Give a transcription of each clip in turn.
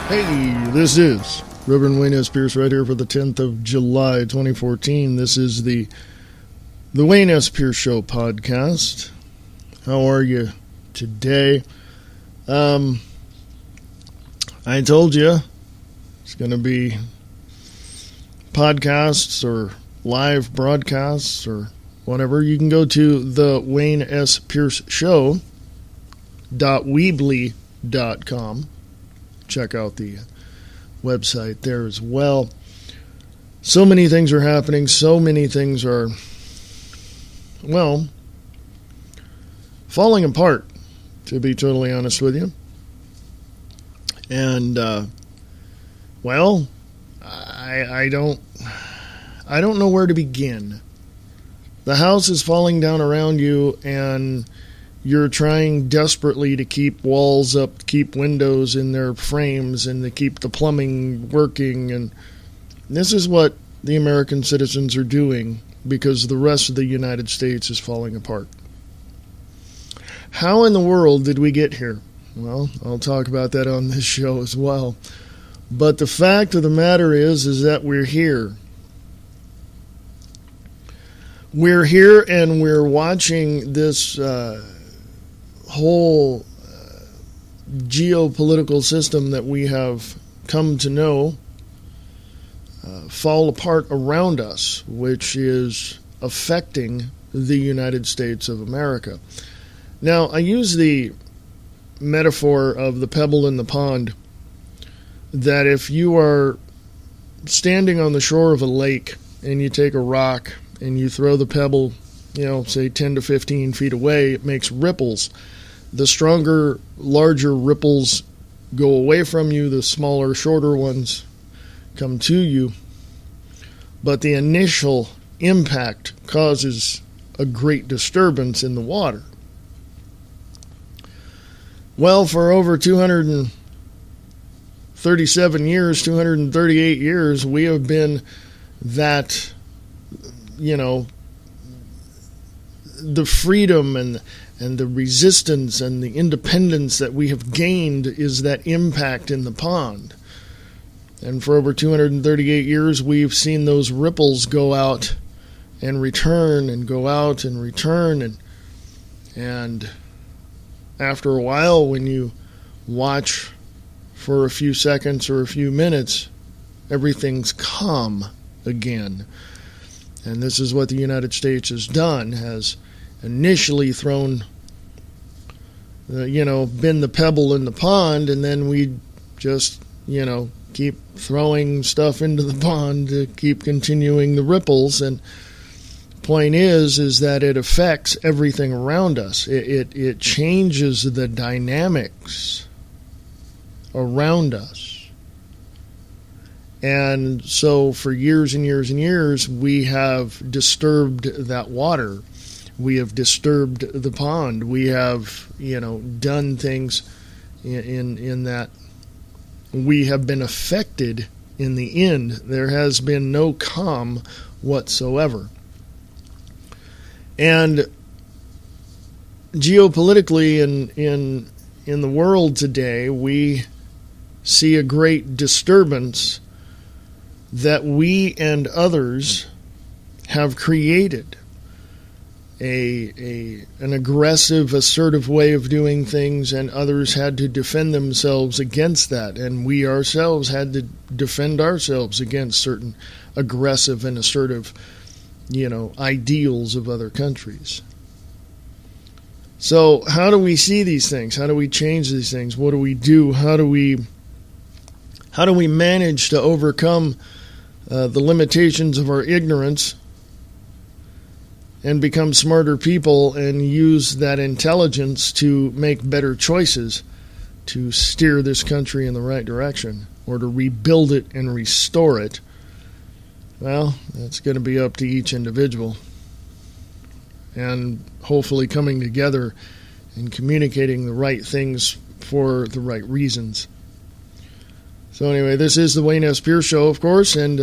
Hey, this is Reverend Wayne S. Pierce right here for the 10th of July, 2014. This is the Wayne S. Pierce Show podcast. How are you today? I told you it's going to be podcasts or live broadcasts or whatever. You can go to the Wayne S. Pierce Show.weebly.com. Check out the website there as well. So many things are happening. So many things are, well, falling apart, to be totally honest with you. And, well, I don't know where to begin. The house is falling down around you, and you're trying desperately to keep walls up, keep windows in their frames, and to keep the plumbing working. And this is what the American citizens are doing because the rest of the United States is falling apart. How in the world did we get here? Well, I'll talk about that on this show as well. But the fact of the matter is that we're here. We're here, and we're watching this whole geopolitical system that we have come to know fall apart around us, which is affecting the United States of America. Now, I use the metaphor of the pebble in the pond, that if you are standing on the shore of a lake and you take a rock and you throw the pebble, say 10 to 15 feet away, it makes ripples. The stronger, larger ripples go away from you, the smaller, shorter ones come to you. But the initial impact causes a great disturbance in the water. Well, for over 237 years, 238 years, we have been that, the freedom and the resistance and the independence that we have gained is that impact in the pond. And for over 238 years, we've seen those ripples go out and return and go out and return. And after a while, when you watch for a few seconds or a few minutes, everything's calm again. And this is what the United States has done, has initially thrown, been the pebble in the pond, and then we just, keep throwing stuff into the pond to keep continuing the ripples. And point is that it affects everything around us. It changes the dynamics around us. And so for years and years and years, we have disturbed that water. We have disturbed the pond. We have, done things in that we have been affected in the end. There has been no calm whatsoever. And geopolitically in the world today, we see a great disturbance that we and others have created. An aggressive, assertive way of doing things, and others had to defend themselves against that. And we ourselves had to defend ourselves against certain aggressive and assertive, ideals of other countries. So how do we see these things? How do we change these things? What do we do? How do we manage to overcome the limitations of our ignorance and become smarter people and use that intelligence to make better choices to steer this country in the right direction or to rebuild it and restore it? Well, that's going to be up to each individual. And hopefully coming together and communicating the right things for the right reasons. So anyway, this is the Wayne S. Pierce Show, of course, and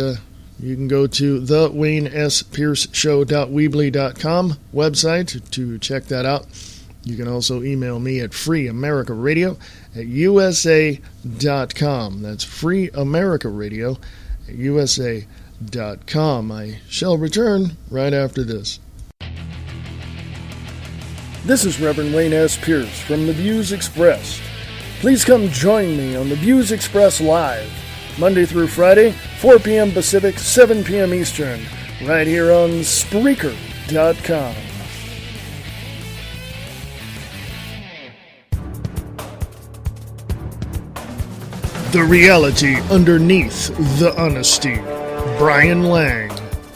you can go to the Wayne S. Pierce Show.weebly.com website to check that out. You can also email me at freeamericaradio@usa.com. That's freeamericaradio@usa.com. I shall return right after this. This is Reverend Wayne S. Pierce from The Views Expressed. Please come join me on The Views Express Live, Monday through Friday, 4 p.m. Pacific, 7 p.m. Eastern, right here on Spreaker.com. The reality underneath the honesty. Brian Lang,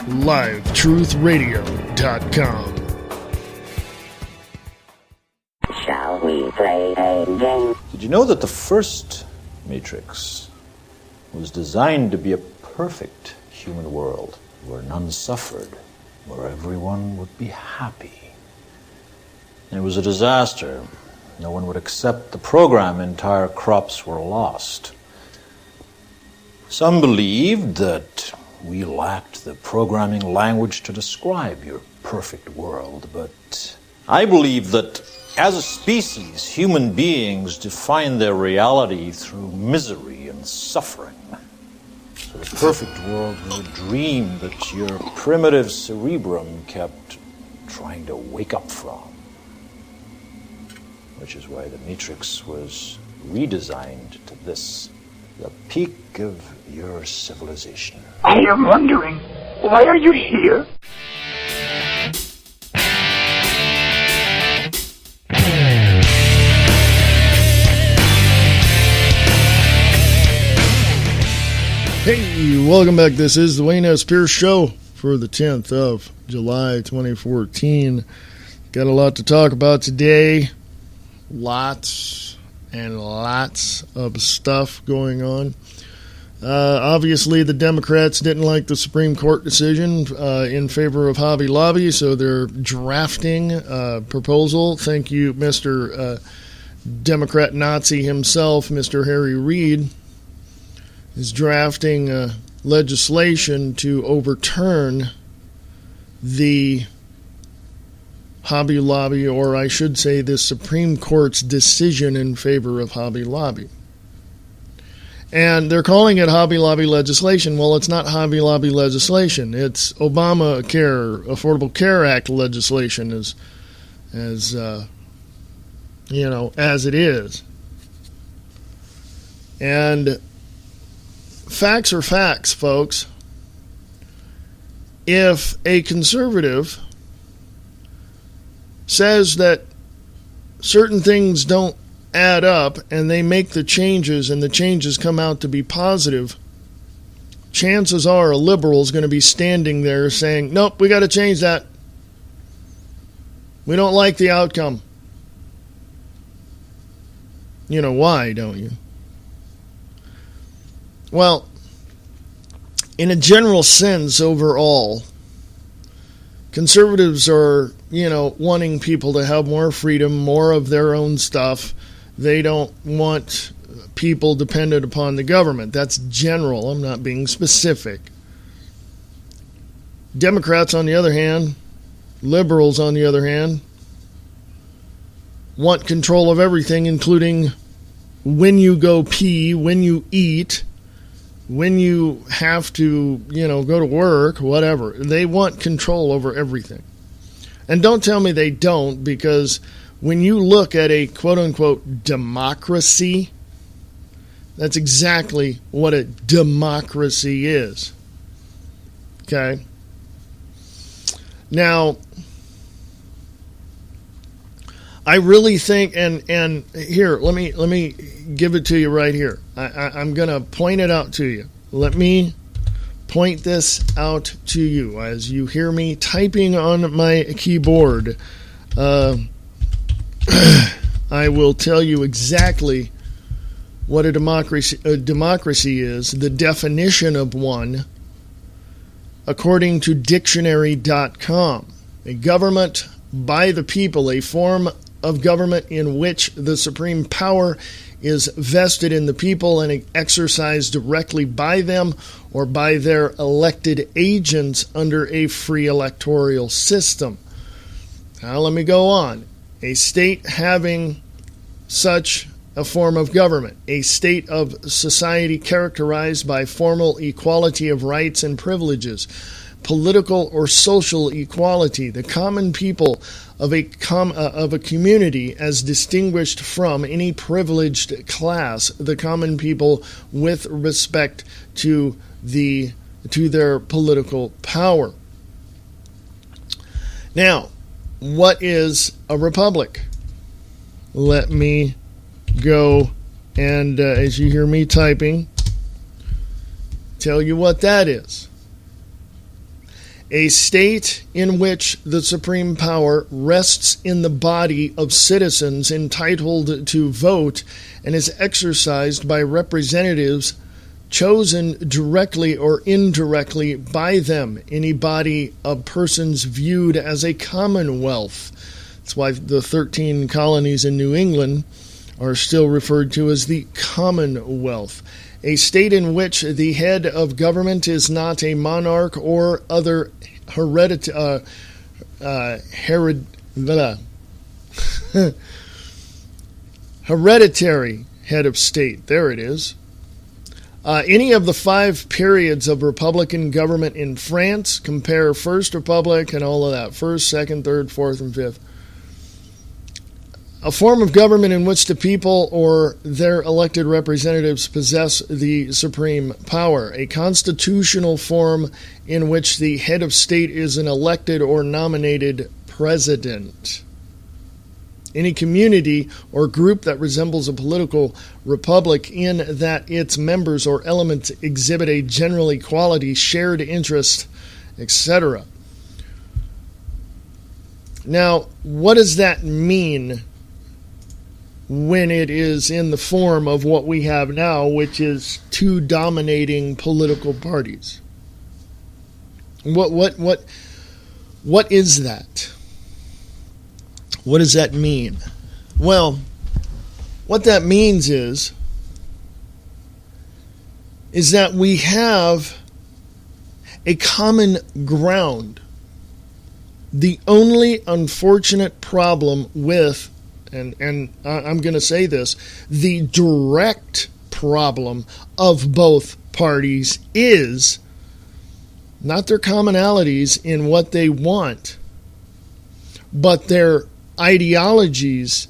LiveTruthRadio.com. Shall we play a game? Did you know that the first Matrix was designed to be a perfect human world where none suffered, where everyone would be happy? And it was a disaster. No one would accept the program. Entire crops were lost. Some believed that we lacked the programming language to describe your perfect world, but I believe that as a species, human beings define their reality through misery and suffering. So the perfect world was a dream that your primitive cerebrum kept trying to wake up from. Which is why the Matrix was redesigned to this, the peak of your civilization. I am wondering, why are you here? Hey, welcome back. This is the Wayne S. Pierce Show for the 10th of July, 2014. Got a lot to talk about today. Lots and lots of stuff going on. Obviously, the Democrats didn't like the Supreme Court decision in favor of Hobby Lobby, so they're drafting a proposal. Thank you, Mr. Democrat Nazi himself, Mr. Harry Reid, is drafting legislation to overturn the Hobby Lobby, or I should say the Supreme Court's decision in favor of Hobby Lobby. And they're calling it Hobby Lobby legislation. Well, it's not Hobby Lobby legislation. It's Obamacare, Affordable Care Act legislation, as it is. And facts are facts, folks. If a conservative says that certain things don't add up and they make the changes and the changes come out to be positive, chances are a liberal is going to be standing there saying, nope, we got to change that. We don't like the outcome. You know why, don't you? Well, in a general sense, overall, conservatives are, wanting people to have more freedom, more of their own stuff. They don't want people dependent upon the government. That's general. I'm not being specific. Democrats, on the other hand, liberals, on the other hand, want control of everything, including when you go pee, when you eat, when you have to, go to work, whatever. They want control over everything. And don't tell me they don't, because when you look at a quote-unquote democracy, that's exactly what a democracy is. Okay? Now, I really think, and here, let me give it to you right here. I'm going to point it out to you. Let me point this out to you as you hear me typing on my keyboard. I will tell you exactly what a democracy is, the definition of one, according to dictionary.com. A government by the people, a form of government in which the supreme power is vested in the people and exercised directly by them or by their elected agents under a free electoral system. Now let me go on. A state having such a form of government, a state of society characterized by formal equality of rights and privileges, political or social equality, the common people of a community as distinguished from any privileged class, the common people with respect to their political power. Now, what is a republic? Let me go and, as you hear me typing, tell you what that is. A state in which the supreme power rests in the body of citizens entitled to vote and is exercised by representatives chosen directly or indirectly by them, any body of persons viewed as a commonwealth. That's why the 13 colonies in New England are still referred to as the Commonwealth. A state in which the head of government is not a monarch or other hereditary head of state. There it is. Any of the 5 periods of Republican government in France, compare First Republic and all of that. First, Second, Third, Fourth, and Fifth. A form of government in which the people or their elected representatives possess the supreme power. A constitutional form in which the head of state is an elected or nominated president. Any community or group that resembles a political republic in that its members or elements exhibit a general equality, shared interest, etc. Now, what does that mean when it is in the form of what we have now, which is 2 dominating political parties? What is that? What does that mean? Well, what that means is that we have a common ground. The only unfortunate problem with, and I'm going to say this, the direct problem of both parties is not their commonalities in what they want, but their ideologies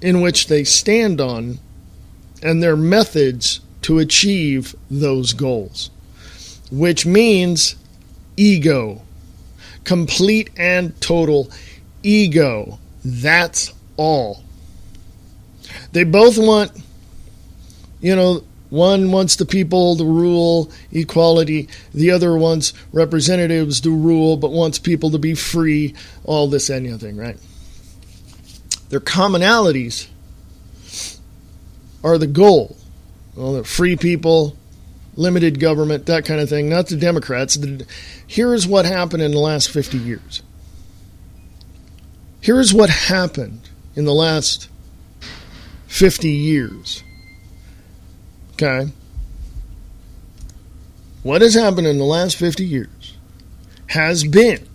in which they stand on and their methods to achieve those goals, which means ego, complete and total ego. That's all. They both want, one wants the people to rule, equality. The other wants representatives to rule, but wants people to be free, all this and the other thing, right? Their commonalities are the goal. Well, they're free people, limited government, that kind of thing. Not the Democrats. Here's what happened in the last 50 years. Here's what happened in the last 50 years. Okay? What has happened in the last 50 years has been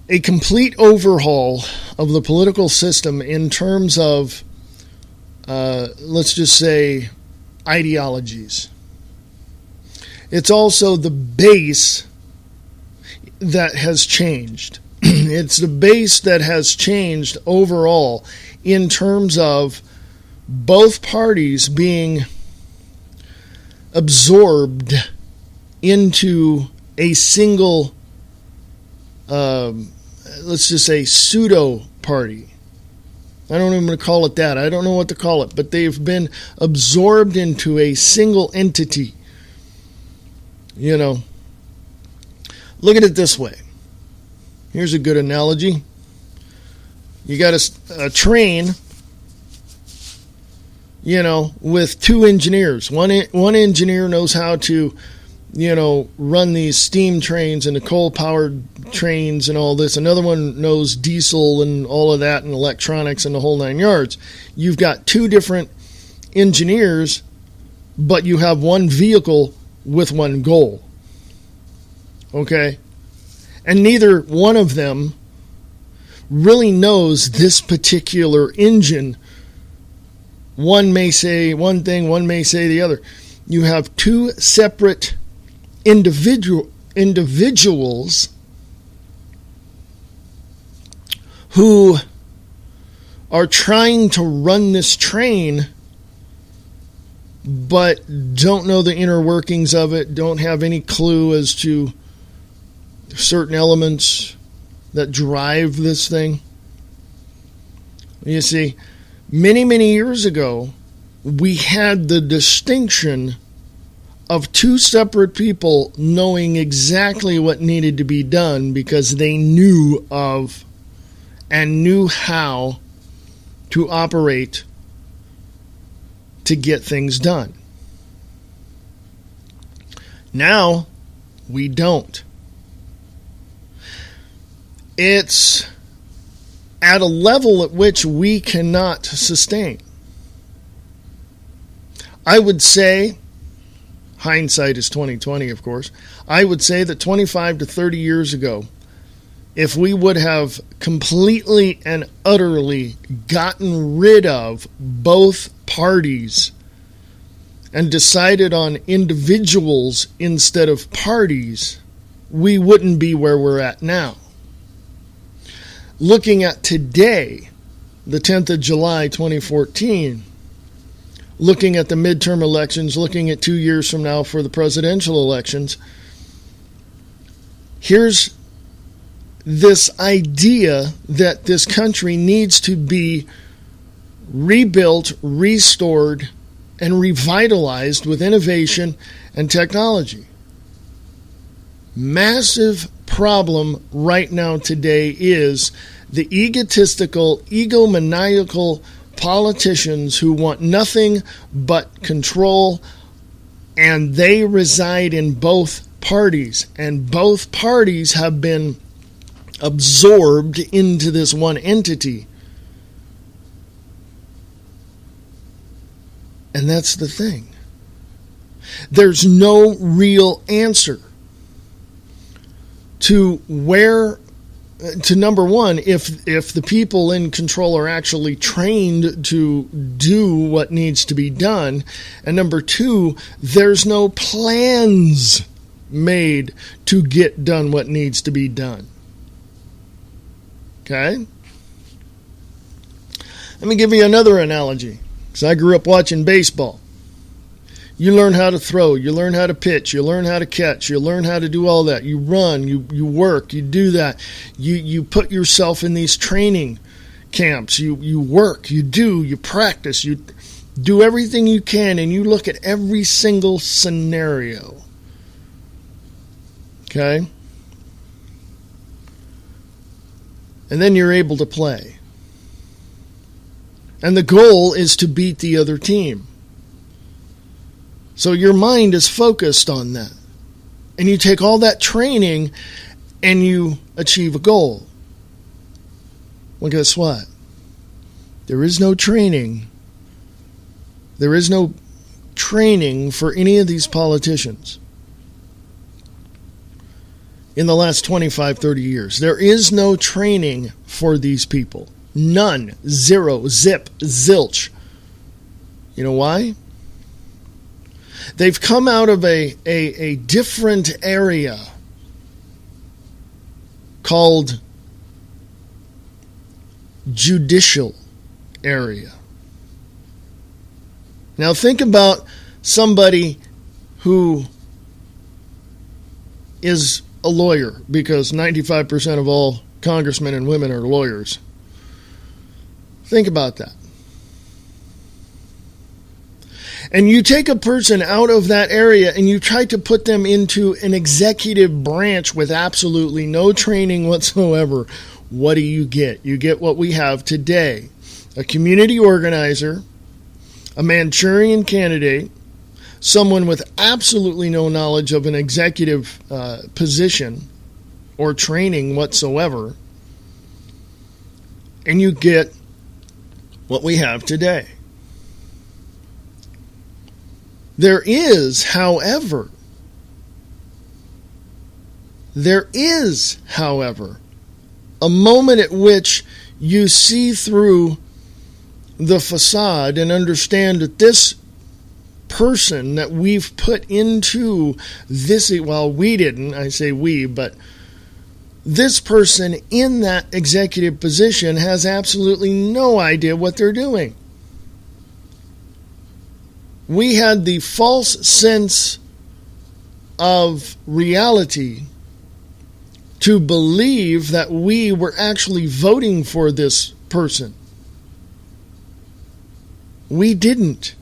a complete overhaul of the political system in terms of, let's just say, ideologies. It's also the base that has changed. It's the base that has changed overall in terms of both parties being absorbed into a single, let's just say, pseudo party. I don't even want to call it that. I don't know what to call it, but they've been absorbed into a single entity. Look at it this way. Here's a good analogy. You got a train, with 2 engineers. One engineer knows how to, run these steam trains and the coal-powered trains and all this. Another one knows diesel and all of that and electronics and the whole 9 yards. You've got 2 different engineers, but you have one vehicle with one goal. Okay? And neither one of them really knows this particular engine. One may say one thing, one may say the other. You have two separate individuals who are trying to run this train but don't know the inner workings of it, don't have any clue as to certain elements that drive this thing. You see, many, many years ago, we had the distinction of two separate people knowing exactly what needed to be done because they knew of and knew how to operate to get things done. Now, we don't. It's at a level at which we cannot sustain. I would say, hindsight is 20/20, of course, I would say that 25 to 30 years ago, if we would have completely and utterly gotten rid of both parties and decided on individuals instead of parties, we wouldn't be where we're at now. Looking at today, the 10th of July, 2014, looking at the midterm elections, looking at 2 years from now for the presidential elections, here's this idea that this country needs to be rebuilt, restored, and revitalized with innovation and technology. Massive problem right now today is the egotistical, egomaniacal politicians who want nothing but control, and they reside in both parties, and both parties have been absorbed into this one entity. And that's the thing. There's no real answer to number one, if the people in control are actually trained to do what needs to be done, and number two, there's no plans made to get done what needs to be done. Okay? Let me give you another analogy, because I grew up watching baseball. You learn how to throw, you learn how to pitch, you learn how to catch, you learn how to do all that. You run, you work, you do that. You put yourself in these training camps. You work, you do, you practice, you do everything you can, and you look at every single scenario. Okay? And then you're able to play. And the goal is to beat the other team. So your mind is focused on that. And you take all that training and you achieve a goal. Well, guess what? There is no training. There is no training for any of these politicians in the last 25, 30 years. There is no training for these people. None. Zero. Zip. Zilch. You know why? They've come out of a different area called judicial area. Now think about somebody who is a lawyer, because 95% of all congressmen and women are lawyers. Think about that. And you take a person out of that area and you try to put them into an executive branch with absolutely no training whatsoever. What do you get? You get what we have today. A community organizer, a Manchurian candidate, someone with absolutely no knowledge of an executive position or training whatsoever, and you get what we have today. There is, however, a a moment at which you see through the facade and understand that this person that we've put into this, well, we didn't, I say we, but this person in that executive position has absolutely no idea what they're doing. We had the false sense of reality to believe that we were actually voting for this person. We didn't.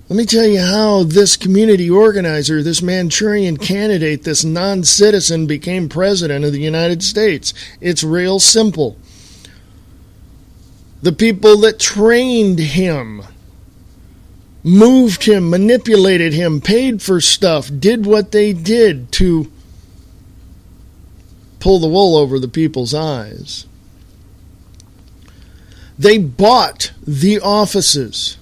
Let me tell you how this community organizer, this Manchurian candidate, this non-citizen became president of the United States. It's real simple. The people that trained him, moved him, manipulated him, paid for stuff, did what they did to pull the wool over the people's eyes. They bought the offices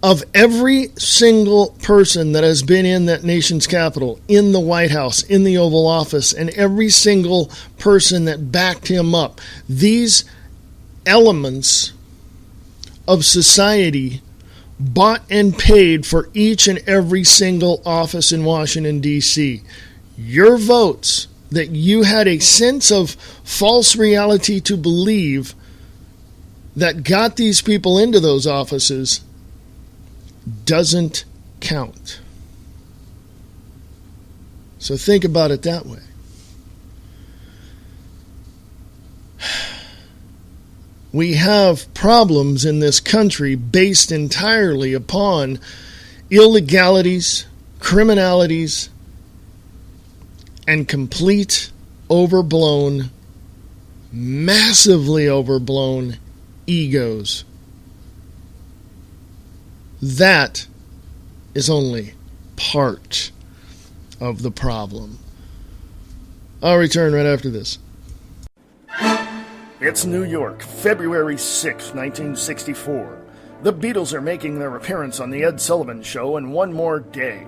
of every single person that has been in that nation's capital, in the White House, in the Oval Office, and every single person that backed him up. These elements of society bought and paid for each and every single office in Washington, D.C. Your votes that you had a sense of false reality to believe that got these people into those offices doesn't count. So think about it that way. We have problems in this country based entirely upon illegalities, criminalities, and complete overblown, massively overblown egos. That is only part of the problem. I'll return right after this. It's New York, February 6, 1964. The Beatles are making their appearance on The Ed Sullivan Show in one more day.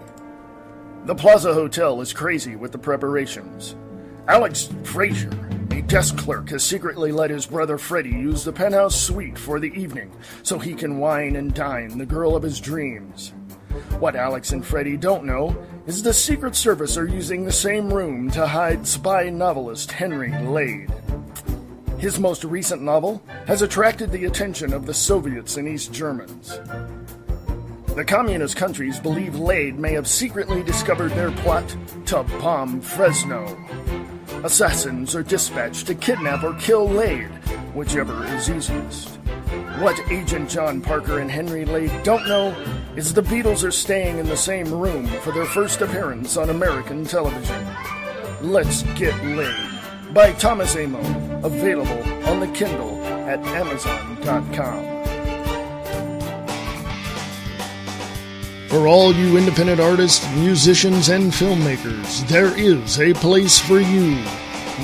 The Plaza Hotel is crazy with the preparations. Alex Frazier, a desk clerk, has secretly let his brother Freddie use the penthouse suite for the evening so he can wine and dine the girl of his dreams. What Alex and Freddie don't know is the Secret Service are using the same room to hide spy novelist Henry Lade. His most recent novel has attracted the attention of the Soviets and East Germans. The communist countries believe Lade may have secretly discovered their plot to bomb Fresno. Assassins are dispatched to kidnap or kill Lade, whichever is easiest. What Agent John Parker and Henry Lade don't know is the Beatles are staying in the same room for their first appearance on American television. Let's Get Laid by Thomas Amo, available on the Kindle at Amazon.com. For all you independent artists, musicians, and filmmakers, there is a place for you.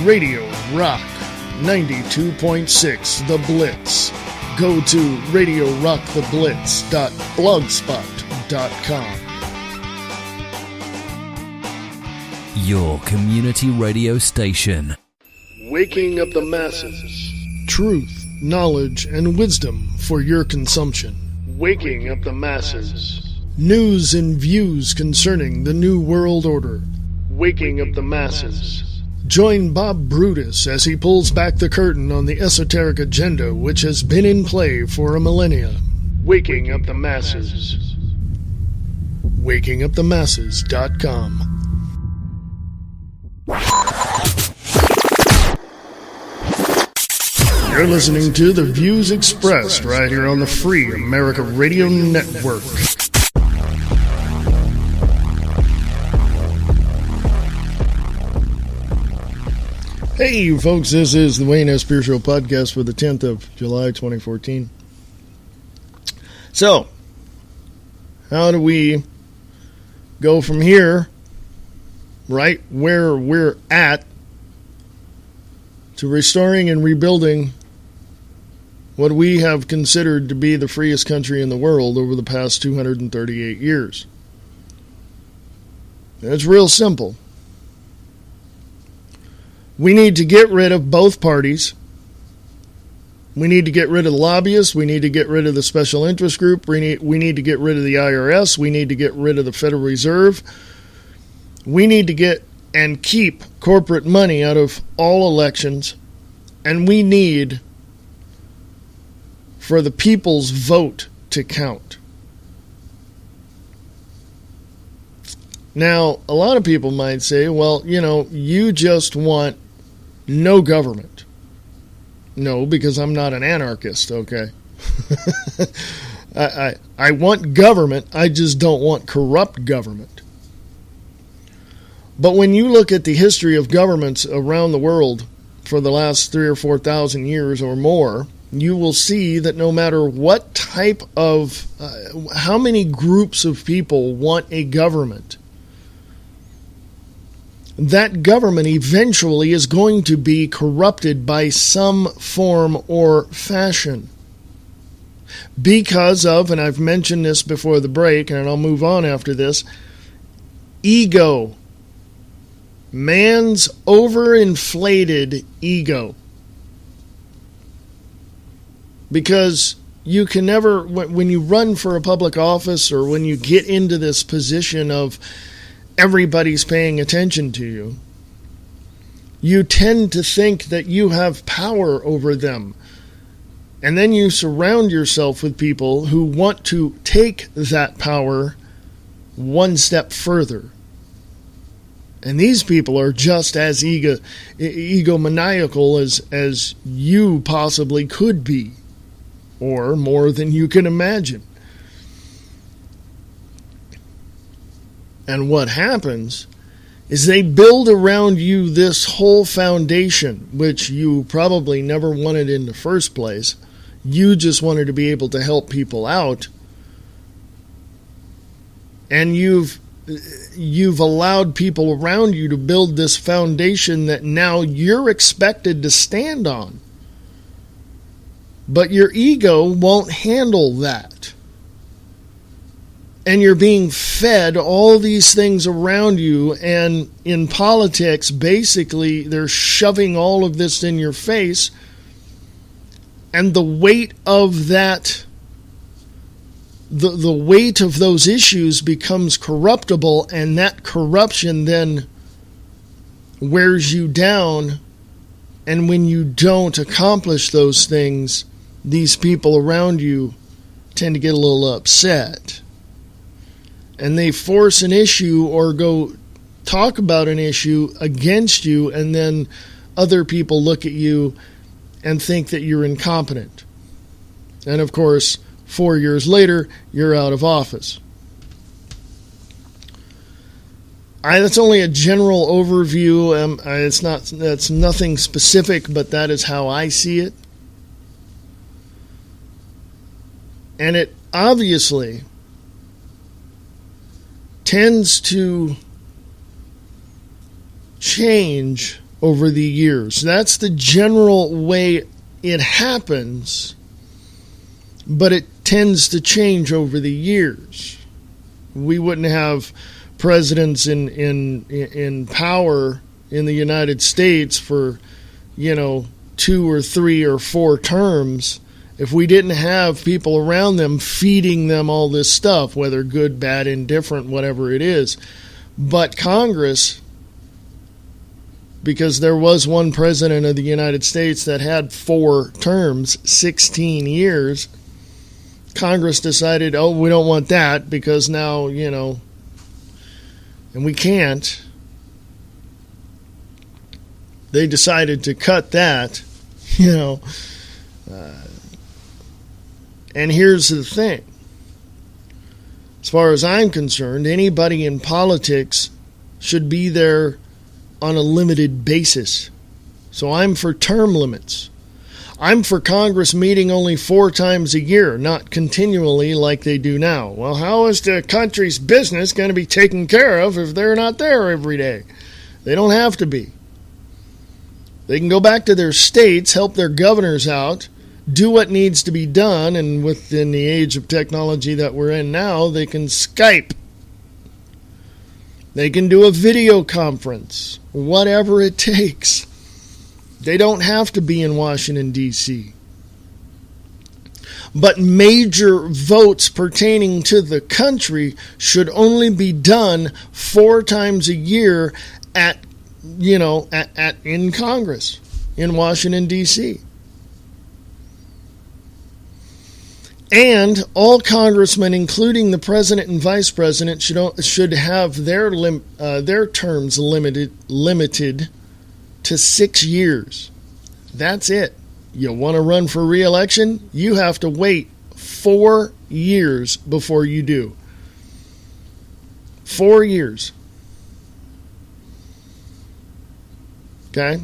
Radio Rock 92.6 The Blitz. Go to radiorocktheblitz.blogspot.com. Your community radio station. Waking up the masses. Truth, knowledge, and wisdom for your consumption. Waking up the masses. News and views concerning the New World Order. Waking up the masses. Join Bob Brutus as he pulls back the curtain on the esoteric agenda which has been in play for a millennia. Waking up the masses. WakingUpTheMasses.com. You're listening to the views expressed right here on the Free America Radio Network. Hey, you folks, this is the Wayne S. Pierce Show podcast for the 10th of July, 2014. So, how do we go from here, right where we're at, to restoring and rebuilding what we have considered to be the freest country in the world over the past 238 years? It's real simple. We need to get rid of both parties. We need to get rid of the lobbyists. We need to get rid of the special interest group. We need to get rid of the IRS. We need to get rid of the Federal Reserve. We need to get and keep corporate money out of all elections. And we need for the people's vote to count. Now, a lot of people might say, well, you just want no government. No, because I'm not an anarchist, okay? I want government, I just don't want corrupt government. But when you look at the history of governments around the world for the last 3,000 or 4,000 years or more, you will see that no matter what type of, how many groups of people want a government, that government eventually is going to be corrupted by some form or fashion. Because of, and I've mentioned this before the break, and I'll move on after this, ego. Man's overinflated ego. Because you can never, when you run for a public office or when you get into this position of everybody's paying attention to you, you tend to think that you have power over them. And then you surround yourself with people who want to take that power one step further. And these people are just as egomaniacal as you possibly could be, or more than you can imagine. And what happens is they build around you this whole foundation, which you probably never wanted in the first place. You just wanted to be able to help people out. And you've allowed people around you to build this foundation that now you're expected to stand on. But your ego won't handle that. And you're being fed all these things around you, and in politics, basically, they're shoving all of this in your face, and the weight of that, the weight of those issues becomes corruptible, and that corruption then wears you down, and when you don't accomplish those things, these people around you tend to get a little upset. And they force an issue or go talk about an issue against you, and then other people look at you and think that you're incompetent. And of course, 4 years later, you're out of office. That's only a general overview. That's nothing specific, but that is how I see it. And it obviously tends to change over the years. That's the general way it happens, but it tends to change over the years. We wouldn't have presidents in power in the United States for, 2 or 3 or 4 terms if we didn't have people around them feeding them all this stuff, whether good, bad, indifferent, whatever it is. But Congress, because there was one president of the United States that had 4 terms, 16 years, Congress decided, we don't want that because now, and we can't. They decided to cut that, And here's the thing. As far as I'm concerned, anybody in politics should be there on a limited basis. So I'm for term limits. I'm for Congress meeting only 4 times a year, not continually like they do now. Well, how is the country's business going to be taken care of if they're not there every day? They don't have to be. They can go back to their states, help their governors out, do what needs to be done, and within the age of technology that we're in now, they can Skype. They can do a video conference, whatever it takes. They don't have to be in Washington, D.C. But major votes pertaining to the country should only be done 4 times a year in Congress in Washington, D.C. And all congressmen, including the president and vice president, should have their terms limited to 6 years. That's it. You want to run for re-election? You have to wait 4 years before you do. 4 years. Okay?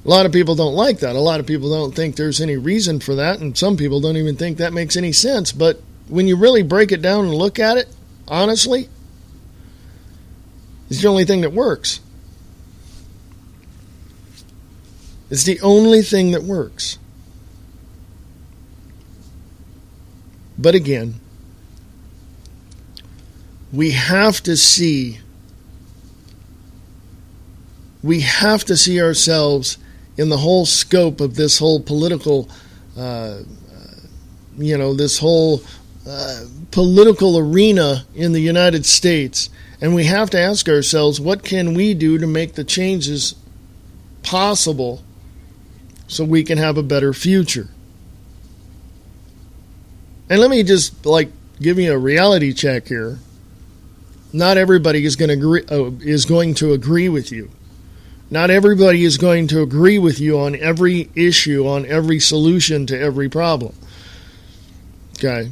A lot of people don't like that. A lot of people don't think there's any reason for that, and some people don't even think that makes any sense. But when you really break it down and look at it, honestly, it's the only thing that works. It's the only thing that works. But again, we have to see ourselves in the whole scope of this whole political, political arena in the United States. And we have to ask ourselves, what can we do to make the changes possible so we can have a better future? And let me just give you a reality check here. Not everybody is going to agree with you. Not everybody is going to agree with you on every issue, on every solution to every problem. Okay?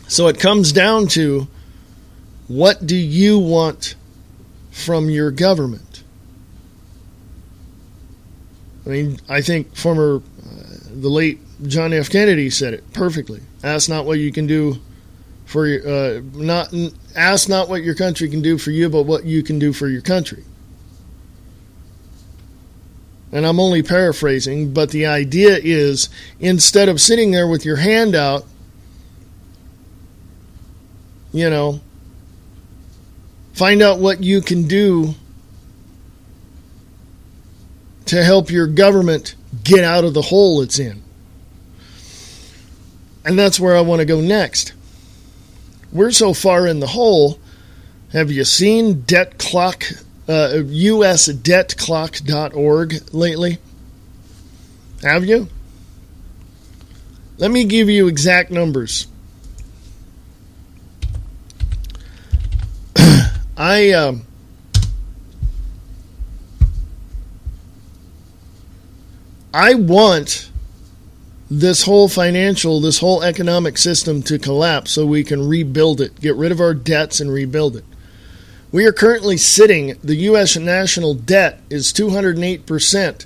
So it comes down to, what do you want from your government? I mean, I think the late John F. Kennedy said it perfectly. Ask not what you can do for ask not what your country can do for you, but what you can do for your country. And I'm only paraphrasing, but the idea is, instead of sitting there with your hand out, find out what you can do to help your government get out of the hole it's in. And that's where I want to go next. We're so far in the hole. Have you seen Debt Clock, usdebtclock.org lately? Have you? Let me give you exact numbers. I want this whole economic system to collapse so we can rebuild it, get rid of our debts and rebuild it. We are currently the U.S. national debt is 208%,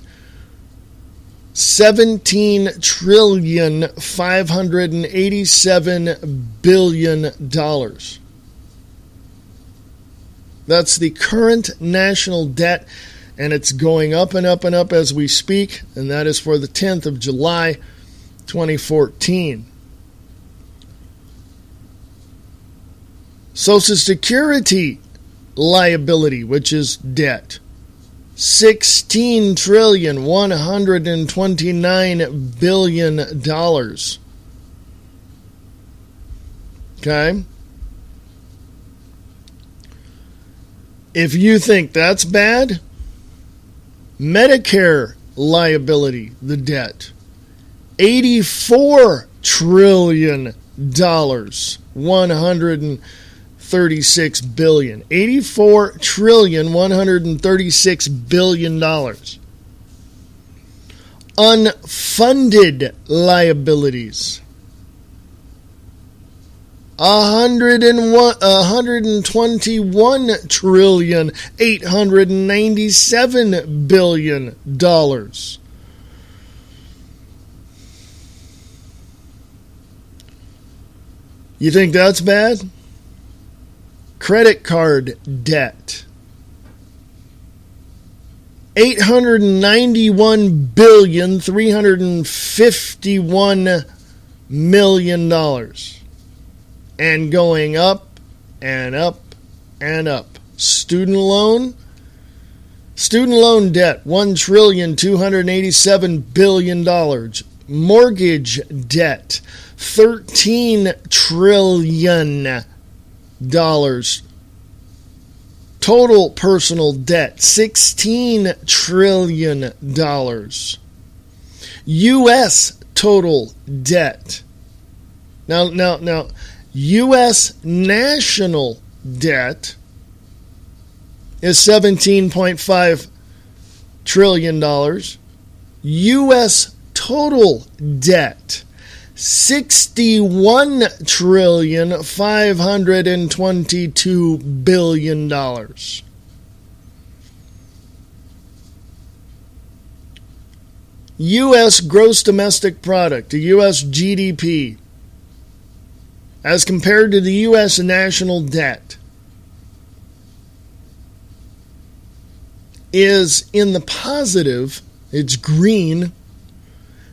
$17,587 billion. That's the current national debt, and it's going up and up and up as we speak, and that is for the 10th of July, 2014. Social Security liability, which is debt, $16,129 billion. Okay? If you think that's bad, Medicare liability, the debt, $84 trillion, 136 billion. $84 trillion, 136 billion dollars. Unfunded liabilities, $121 trillion, 897 billion dollars. You think that's bad? Credit card debt, $891 billion, 351 million dollars, and going up and up and up. Student loan, Student loan debt, $1.287 trillion. Mortgage debt, $13 trillion. Total personal debt, $16 trillion. U.S. total debt. Now, U.S. national debt is $17.5 trillion. U.S. total debt, $61.522 trillion. U.S. gross domestic product, the U.S. GDP, as compared to the U.S. national debt, is in the positive. It's green.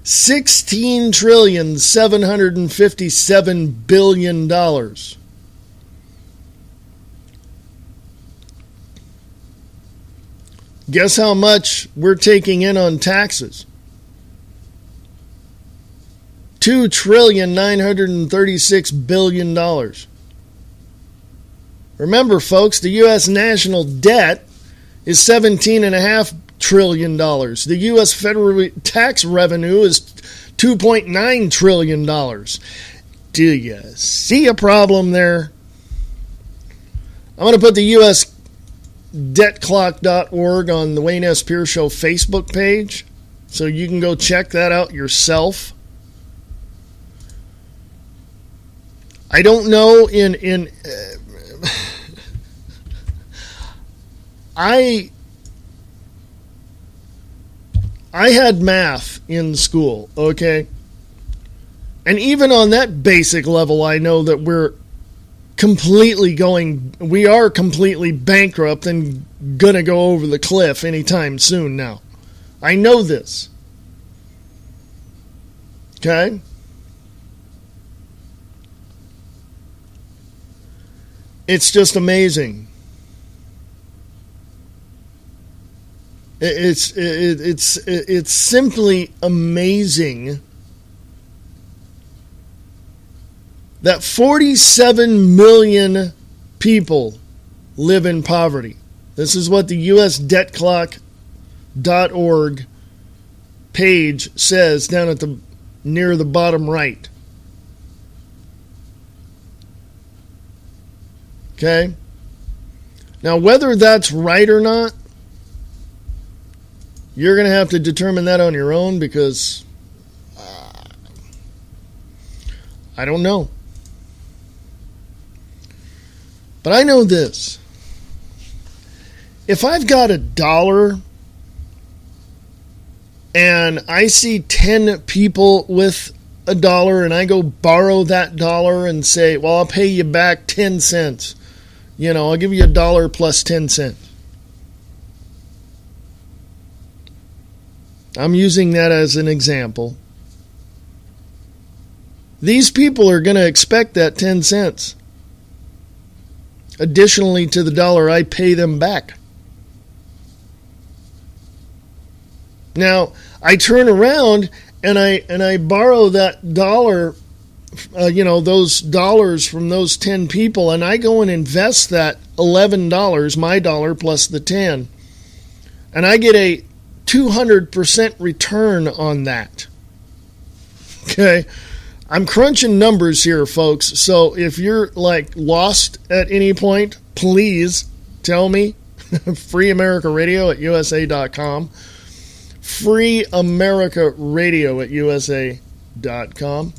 $16.757 trillion. Guess how much we're taking in on taxes? $2.936 trillion. Remember, folks, the U.S. national debt is $17.5 trillion. The U.S. federal tax revenue is $2.9 trillion. Do you see a problem there? I'm going to put the USDebtClock.org on the Wayne S. Pierce Show Facebook page, so you can go check that out yourself. I don't know I had math in school, okay? And even on that basic level, I know that we are completely bankrupt and gonna go over the cliff anytime soon now. I know this. Okay? It's just amazing. It's simply amazing that 47 million people live in poverty. This is what the USDebtClock.org page says down at near the bottom right. Okay? Now, whether that's right or not, you're going to have to determine that on your own, because I don't know. But I know this. If I've got $1 and I see 10 people with $1 and I go borrow that $1 and say, well, I'll pay you back 10 cents. I'll give you $1 plus 10 cents. I'm using that as an example. These people are going to expect that 10 cents. Additionally to the $1 I pay them back. Now, I turn around and I borrow that $1, those dollars from those 10 people, and I go and invest that $11, my $1 plus the 10, and I get a 200% return on that. Okay? I'm crunching numbers here, folks, so if you're lost at any point, please tell me. Free America Radio at USA.com. Free America Radio at USA.com.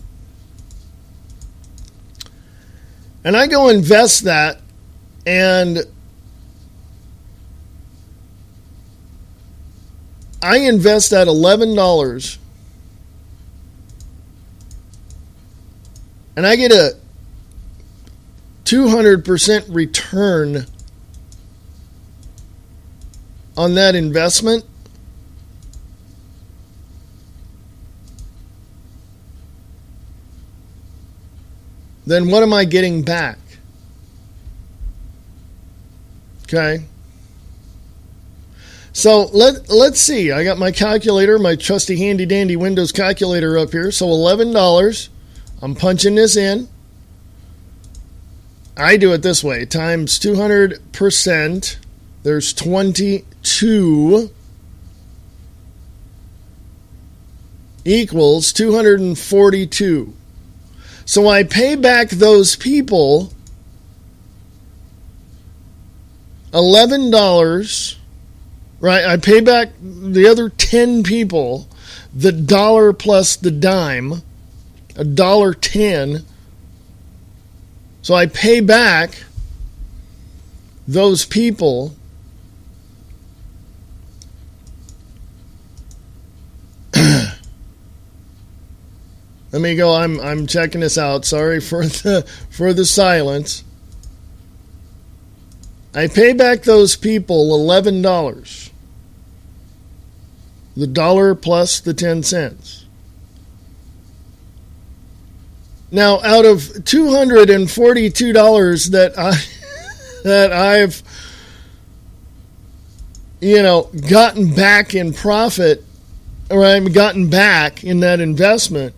And I go invest that, and I invest that $11, and I get a 200% return on that investment. Then what am I getting back? Okay? So let's see. I got my calculator, my trusty handy dandy Windows calculator up here. So $11. I'm punching this in. I do it this way. Times 200%. There's 22 equals 242. So I pay back those people $11. Right, I pay back the other 10 people the dollar plus the dime, $1.10. So I pay back those people Let me go. I'm checking this out. Sorry for the silence. I pay back those people $11. The dollar plus the 10 cents. Now, out of $242 that I've gotten back in profit, or I've gotten back in that investment,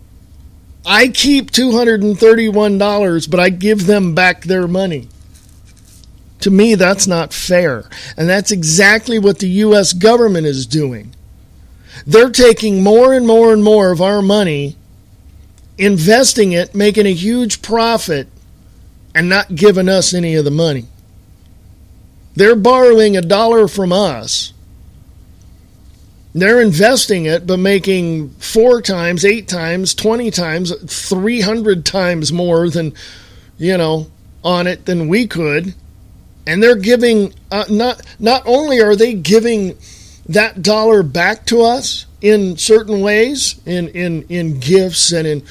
I keep $231, but I give them back their money. To me, that's not fair. And that's exactly what the U.S. government is doing. They're taking more and more and more of our money, investing it, making a huge profit, and not giving us any of the money. They're borrowing $1 from us. They're investing it, but making 4 times, 8 times, 20 times, 300 times more than, on it than we could. And they're giving, not only are they giving that dollar back to us in certain ways, in gifts and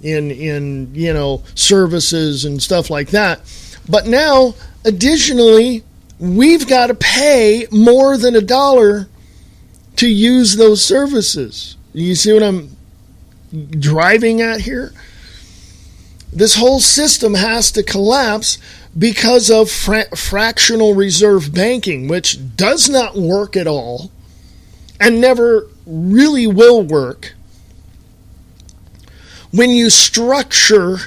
in services and stuff like that, but now, additionally, we've got to pay more than $1 to use those services. You see what I'm driving at here? This whole system has to collapse because of fractional reserve banking, which does not work at all and never really will work. When you structure,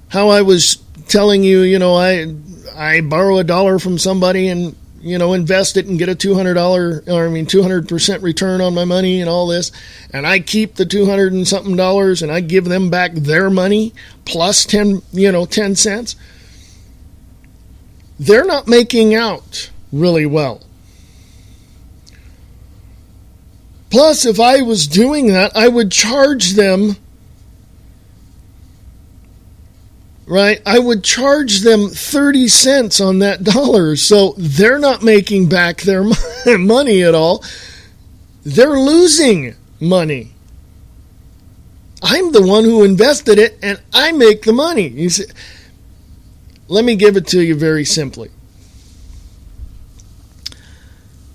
how I was telling you, I borrow $1 from somebody and invest it and get a $200% return on my money and all this, and I keep the $200 and something and I give them back their money plus 10 cents. They're not making out really well. Plus, if I was doing that, I would charge them, right? I would charge them 30 cents on that dollar. So they're not making back their money at all. They're losing money. I'm the one who invested it, and I make the money. You see, let me give it to you very simply.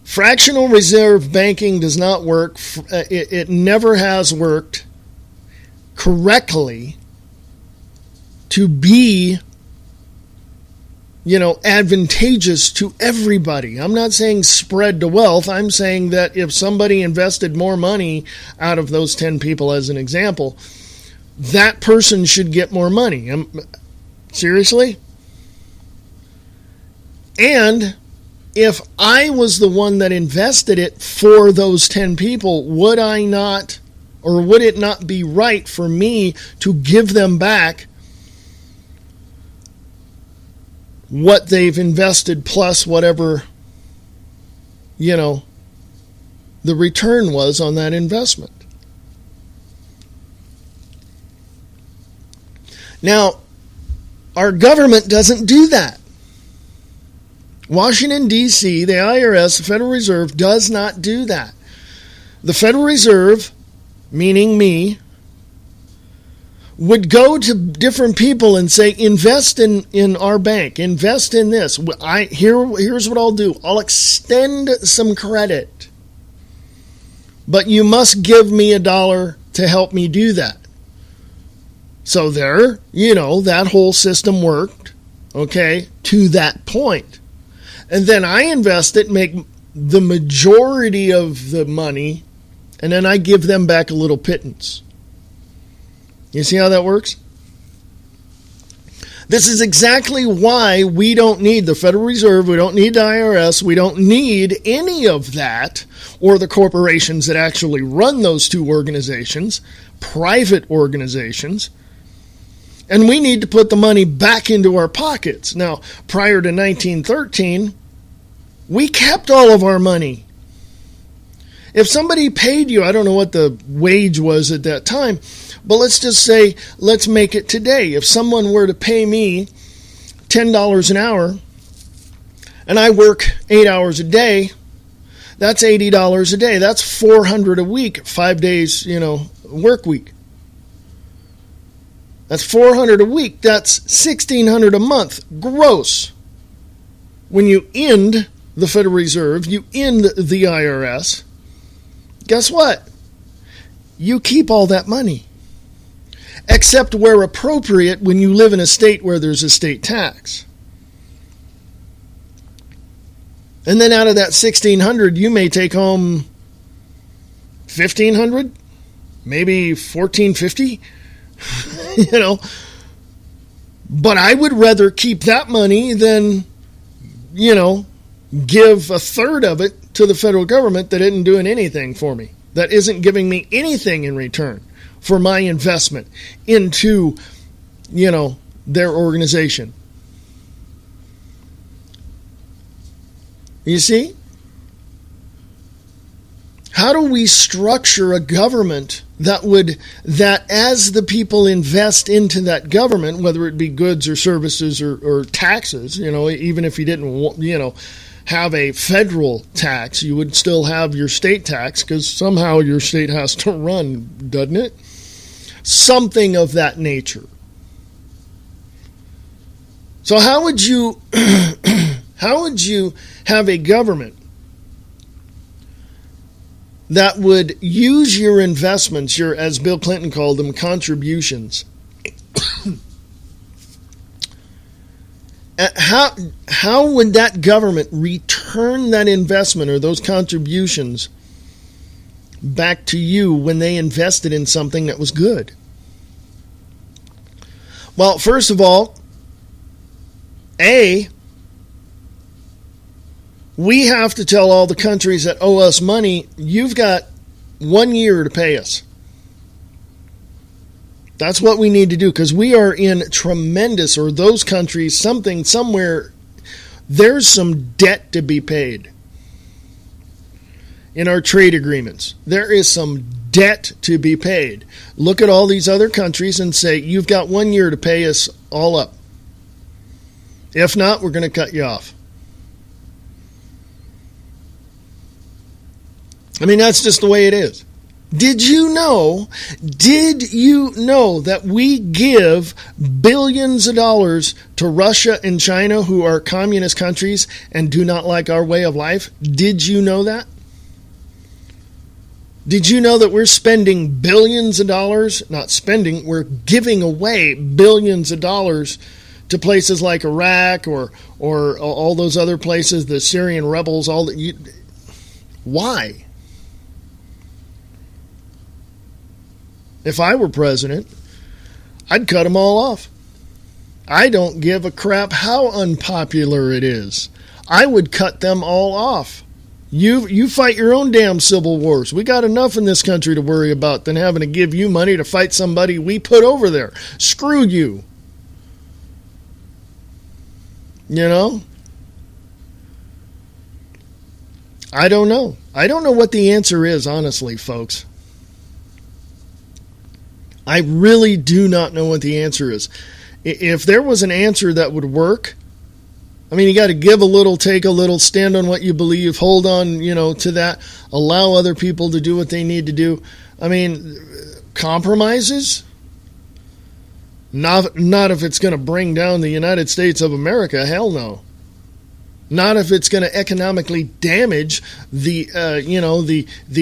Fractional reserve banking does not work. It never has worked correctly to be, advantageous to everybody. I'm not saying spread the wealth. I'm saying that if somebody invested more money out of those 10 people, as an example, that person should get more money. Seriously? And if I was the one that invested it for those 10 people, would I not, or would it not be right for me to give them back what they've invested plus whatever, the return was on that investment? Now, our government doesn't do that. Washington, D.C., the IRS, the Federal Reserve, does not do that. The Federal Reserve, meaning me, would go to different people and say, invest in our bank, invest in this. Here's what I'll do. I'll extend some credit, but you must give me $1 to help me do that. So there, that whole system worked, okay, to that point. And then I invest it, make the majority of the money, and then I give them back a little pittance. You see how that works? This is exactly why we don't need the Federal Reserve, we don't need the IRS, we don't need any of that, or the corporations that actually run those two organizations, private organizations, and we need to put the money back into our pockets. Now, prior to 1913, we kept all of our money. If somebody paid you, I don't know what the wage was at that time, but let's just say, let's make it today. If someone were to pay me $10 an hour, and I work 8 hours a day, that's $80 a day. That's $400 a week, 5 days, work week. That's $400 a week. That's $1,600 a month, gross. When you end the Federal Reserve, you end the IRS, guess what? You keep all that money. Except where appropriate when you live in a state where there's a state tax. And then out of that $1,600, you may take home $1,500, maybe $1,450, But I would rather keep that money than, give a third of it to the federal government that isn't doing anything for me, that isn't giving me anything in return for my investment into, their organization. You see? How do we structure a government that as the people invest into that government, whether it be goods or services or taxes, even if you didn't, have a federal tax, you would still have your state tax because somehow your state has to run, doesn't it? Something of that nature. So how would you have a government that would use your investments, your, as Bill Clinton called them, contributions? How would that government return that investment or those contributions back to you when they invested in something that was good? Well, first of all, we have to tell all the countries that owe us money, you've got 1 year to pay us. That's what we need to do, because we are in tremendous, or those countries, somewhere, there's some debt to be paid. In our trade agreements, there is some debt to be paid. Look at all these other countries and say, you've got 1 year to pay us all up. If not, we're going to cut you off. I mean, that's just the way it is. Did you know that we give billions of dollars to Russia and China, who are communist countries and do not like our way of life? Did you know that? Did you know that we're spending billions of dollars? Not spending, we're giving away billions of dollars to places like Iraq or all those other places, the Syrian rebels, why? If I were president, I'd cut them all off. I don't give a crap how unpopular it is. I would cut them all off. You fight your own damn civil wars. We got enough in this country to worry about than having to give you money to fight somebody we put over there. Screw you. I don't know. I don't know what the answer is, honestly, folks. I really do not know what the answer is. If there was an answer that would work, I mean, you got to give a little, take a little, stand on what you believe, hold on, to that, allow other people to do what they need to do. I mean, compromises? Not if it's going to bring down the United States of America. Hell no. Not if it's going to economically damage the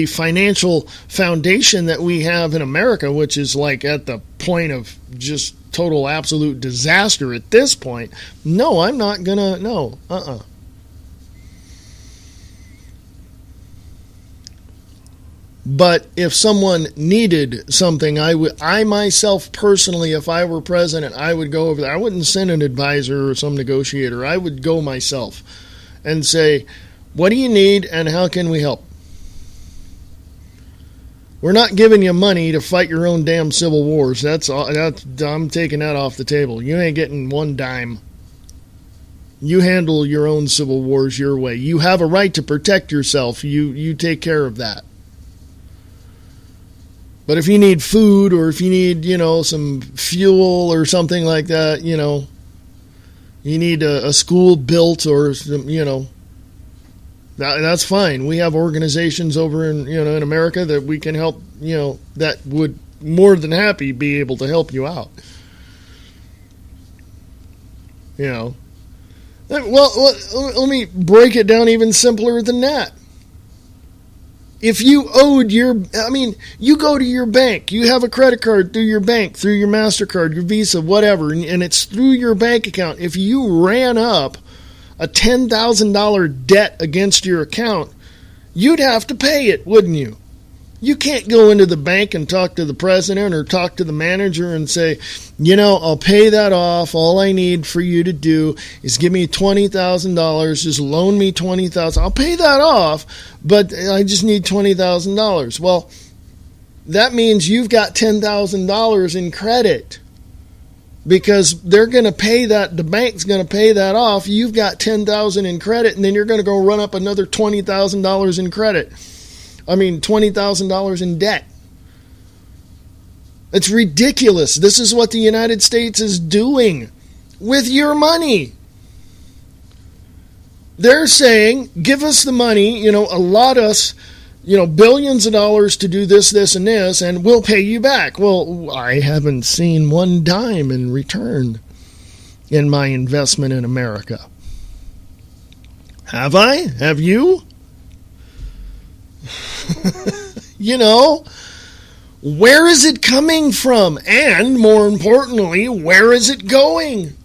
financial foundation that we have in America, which is like at the point of just total absolute disaster at this point. No, I'm not going to. No. But if someone needed something, I myself personally, if I were president, I would go over there. I wouldn't send an advisor or some negotiator. I would go myself and say, what do you need and how can we help? We're not giving you money to fight your own damn civil wars. I'm taking that off the table. You ain't getting one dime. You handle your own civil wars your way. You have a right to protect yourself. You take care of that. But if you need food or if you need, some fuel or something like that, you need a school built or some, that's fine. We have organizations over in America that we can help, that would more than happy be able to help you out. Well, let me break it down even simpler than that. If you owed you go to your bank, you have a credit card through your bank, through your MasterCard, your Visa, whatever, and it's through your bank account. If you ran up a $10,000 debt against your account, you'd have to pay it, wouldn't you? You can't go into the bank and talk to the president or talk to the manager and say, I'll pay that off. All I need for you to do is give me $20,000. Just loan me $20,000. I'll pay that off, but I just need $20,000. Well, that means you've got $10,000 in credit because they're going to pay that. The bank's going to pay that off. You've got $10,000 in credit, and then you're going to go run up another $20,000 in credit. $20,000 in debt. It's ridiculous. This is what the United States is doing with your money. They're saying, give us the money, allot us, billions of dollars to do this, this, and this, and we'll pay you back. Well, I haven't seen one dime in return in my investment in America. Have I? Have you? Where is it coming from? And more importantly, where is it going?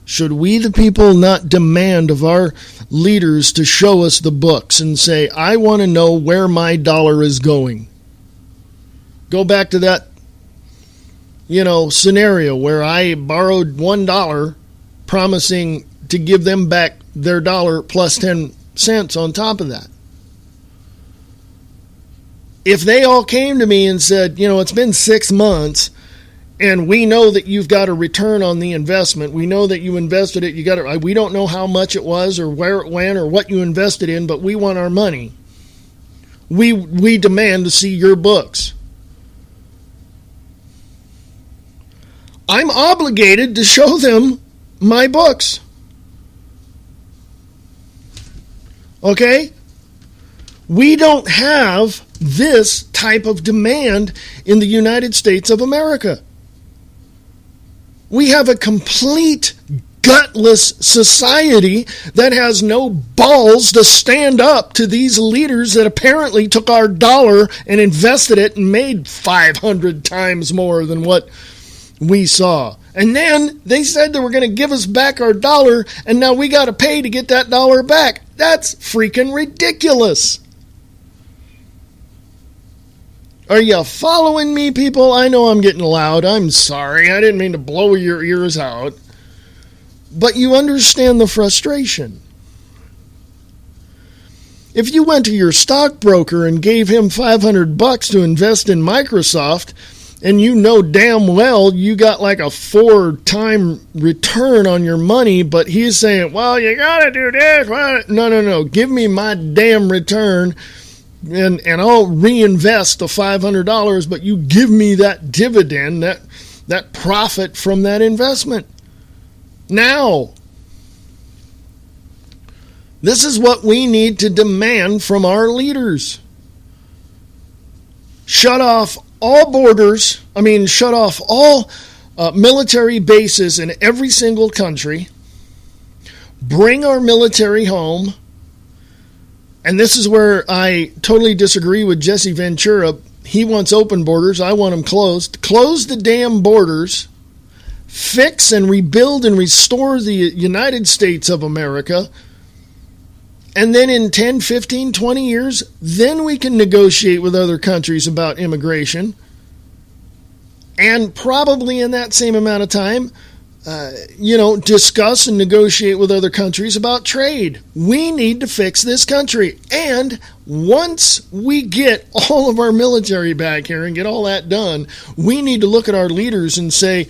Should we, the people, not demand of our leaders to show us the books and say, I want to know where my dollar is going? Go back to that, scenario where I borrowed $1 promising to give them back their dollar plus 10 cents on top of that. If they all came to me and said, it's been 6 months and we know that you've got a return on the investment. We know that you invested it. We don't know how much it was or where it went or what you invested in, but we want our money. We demand to see your books. I'm obligated to show them my books. Okay? We don't have this type of demand in the United States of America. We have a complete gutless society that has no balls to stand up to these leaders that apparently took our dollar and invested it and made 500 times more than what we saw. And then they said they were going to give us back our dollar, and now we got to pay to get that dollar back. That's freaking ridiculous. Are you following me, people? I know I'm getting loud. I'm sorry. I didn't mean to blow your ears out. But you understand the frustration. If you went to your stockbroker and gave him $500 to invest in Microsoft, and you know damn well you got like a 4-time return on your money, but he's saying, well, you got to do this. No. Give me my damn return. And I'll reinvest the $500, but you give me that dividend, that profit from that investment. Now, this is what we need to demand from our leaders. Shut off all borders. Shut off all military bases in every single country. Bring our military home. And this is where I totally disagree with Jesse Ventura. He wants open borders. I want them closed. Close the damn borders. Fix and rebuild and restore the United States of America. And then in 10, 15, 20 years, then we can negotiate with other countries about immigration. And probably in that same amount of time, discuss and negotiate with other countries about trade. We need to fix this country. And once we get all of our military back here and get all that done, we need to look at our leaders and say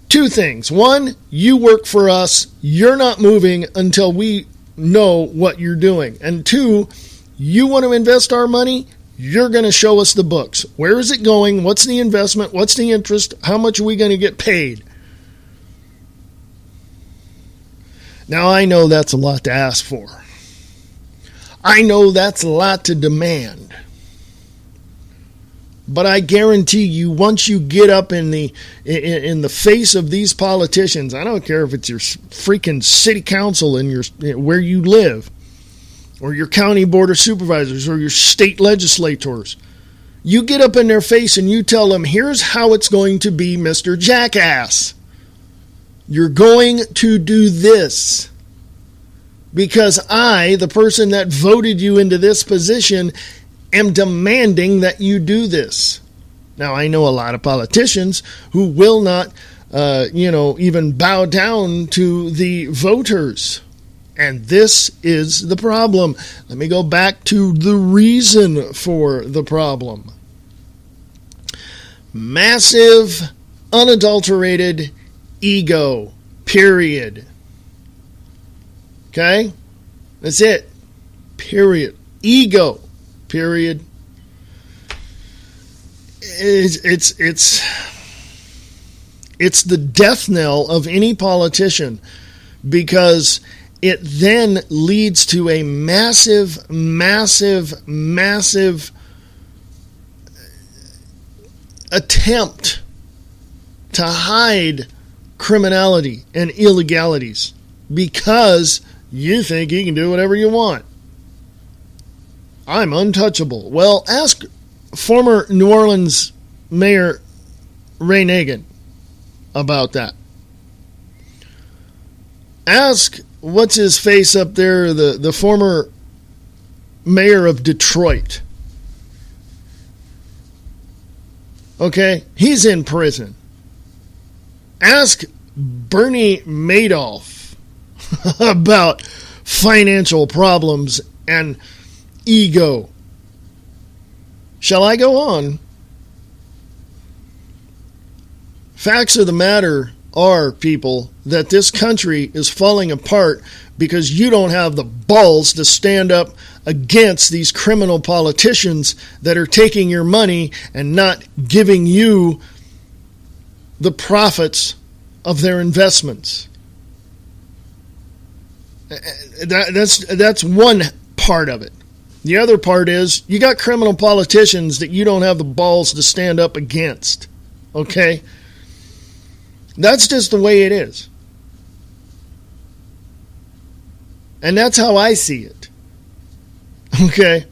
two things. One, you work for us. You're not moving until we know what you're doing. And two, you want to invest our money? You're going to show us the books. Where is it going? What's the investment? What's the interest? How much are we going to get paid? Now, I know that's a lot to ask for. I know that's a lot to demand. But I guarantee you, once you get up in the face of these politicians, I don't care if it's your freaking city council in where you live, or your county board of supervisors, or your state legislators, you get up in their face and you tell them, here's how it's going to be, Mr. Jackass. You're going to do this because I, the person that voted you into this position, am demanding that you do this. Now, I know a lot of politicians who will not, even bow down to the voters. And this is the problem. Let me go back to the reason for the problem. Massive, unadulterated ego, period. Okay? That's it. Period. Ego, period. It's the death knell of any politician, because it then leads to a massive attempt to hide criminality and illegalities because you think you can do whatever you want. I'm untouchable. Well, ask former New Orleans Mayor Ray Nagin about that. Ask what's his face up there, the former mayor of Detroit. Okay, he's in prison. Ask Bernie Madoff about financial problems and ego. Shall I go on? Facts of the matter are, people, that this country is falling apart because you don't have the balls to stand up against these criminal politicians that are taking your money and not giving you the profits of their investments. That's one part of it. The other part is you got criminal politicians that you don't have the balls to stand up against. Okay? That's just the way it is. And that's how I see it. Okay?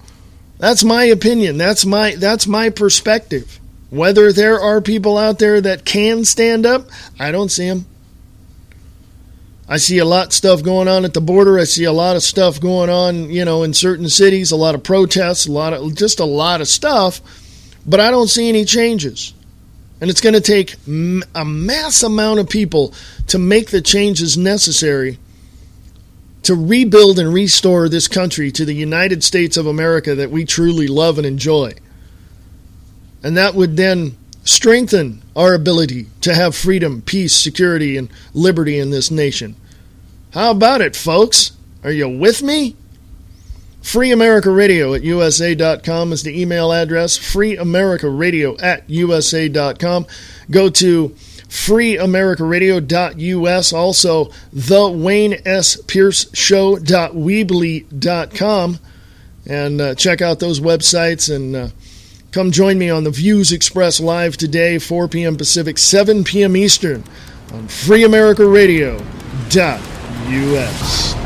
That's my opinion. That's my perspective. Whether there are people out there that can stand up, I don't see them. I see a lot of stuff going on at the border. I see a lot of stuff going on, in certain cities, a lot of protests, a lot of stuff, but I don't see any changes. And it's going to take a mass amount of people to make the changes necessary to rebuild and restore this country to the United States of America that we truly love and enjoy. And that would then strengthen our ability to have freedom, peace, security, and liberty in this nation. How about it, folks? Are you with me? FreeAmericaRadio at USA.com is the email address. FreeAmericaRadio at USA.com. Go to FreeAmericaRadio.us. Also, TheWayneSPierceShow.weebly.com. And check out those websites and come join me on the Views Express live today, 4 p.m. Pacific, 7 p.m. Eastern on FreeAmericaRadio.us.